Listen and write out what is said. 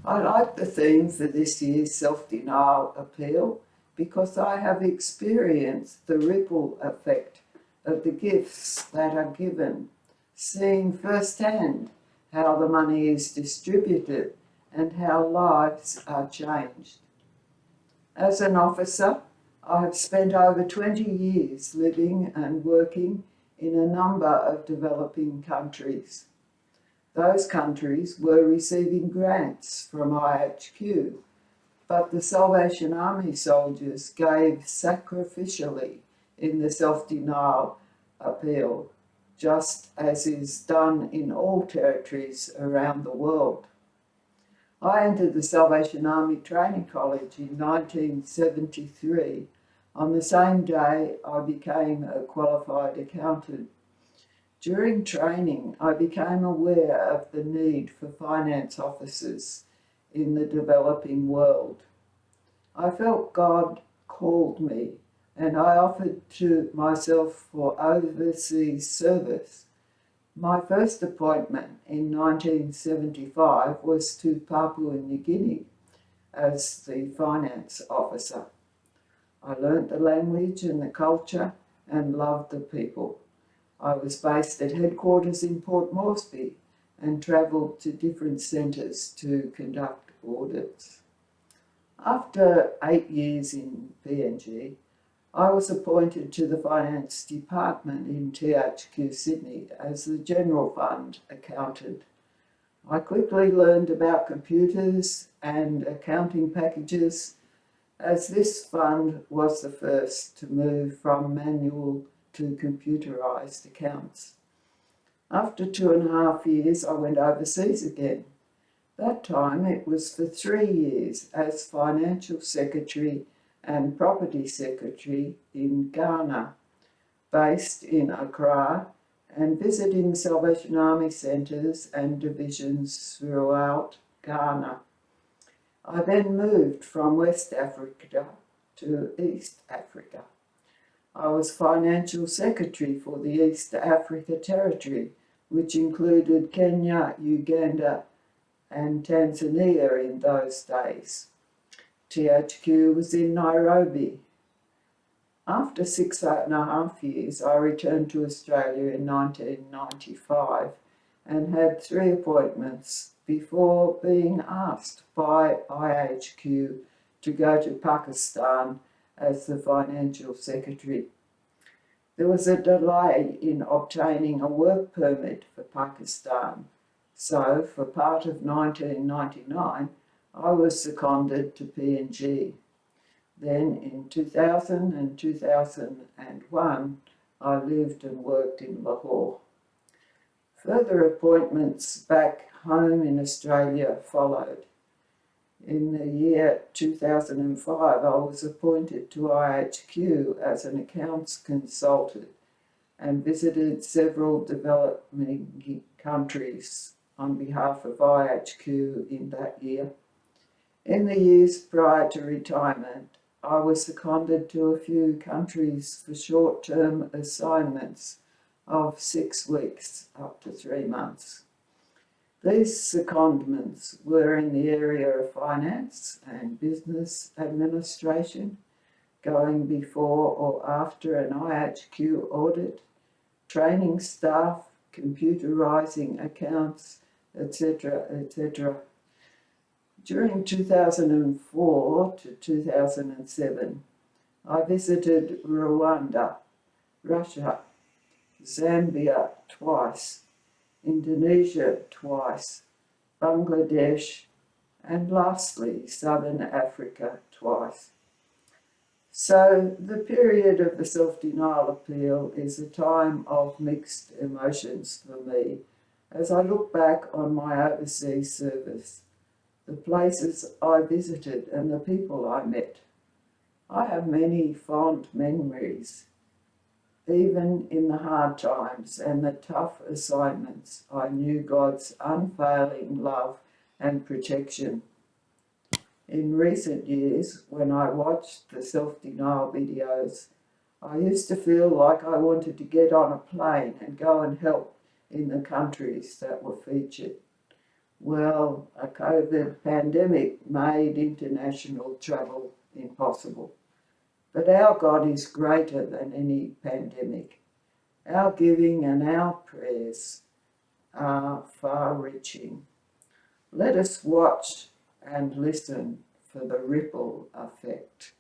I like the theme for this year's self-denial appeal because I have experienced the ripple effect of the gifts that are given, seeing firsthand how the money is distributed and how lives are changed. As an officer, I have spent over 20 years living and working in a number of developing countries. Those countries were receiving grants from IHQ, but the Salvation Army soldiers gave sacrificially in the self-denial appeal, just as is done in all territories around the world. I entered the Salvation Army Training College in 1973. On the same day, I became a qualified accountant. During training, I became aware of the need for finance officers in the developing world. I felt God called me, and I offered to myself for overseas service. My first appointment in 1975 was to Papua New Guinea as the finance officer. I learnt the language and the culture and loved the people. I was based at headquarters in Port Moresby and travelled to different centres to conduct audits. After 8 years in PNG, I was appointed to the Finance Department in THQ Sydney as the General Fund Accountant. I quickly learned about computers and accounting packages, as this fund was the first to move from manual to computerised accounts. After 2.5 years, I went overseas again. That time it was for 3 years as Financial Secretary and Property Secretary in Ghana, based in Accra, and visiting Salvation Army centres and divisions throughout Ghana. I then moved from West Africa to East Africa. I was Financial Secretary for the East Africa Territory, which included Kenya, Uganda and Tanzania in those days. THQ was in Nairobi. After 6.5 years, I returned to Australia in 1995 and had 3 appointments before being asked by IHQ to go to Pakistan as the Financial Secretary. There was a delay in obtaining a work permit for Pakistan, so for part of 1999 I was seconded to PNG. Then in 2000 and 2001 I lived and worked in Lahore. Further appointments back home in Australia followed. In the year 2005, I was appointed to IHQ as an accounts consultant and visited several developing countries on behalf of IHQ in that year. In the years prior to retirement, I was seconded to a few countries for short-term assignments of 6 weeks up to 3 months. These secondments were in the area of finance and business administration, going before or after an IHQ audit, training staff, computerising accounts, etc., etc. During 2004 to 2007, I visited Rwanda, Russia, Zambia twice, Indonesia twice, Bangladesh, and lastly, Southern Africa twice. So the period of the self-denial appeal is a time of mixed emotions for me as I look back on my overseas service, the places I visited and the people I met. I have many fond memories. Even in the hard times and the tough assignments, I knew God's unfailing love and protection. In recent years, when I watched the self-denial videos, I used to feel like I wanted to get on a plane and go and help in the countries that were featured. Well, a COVID pandemic made international travel impossible. But our God is greater than any pandemic. Our giving and our prayers are far-reaching. Let us watch and listen for the ripple effect.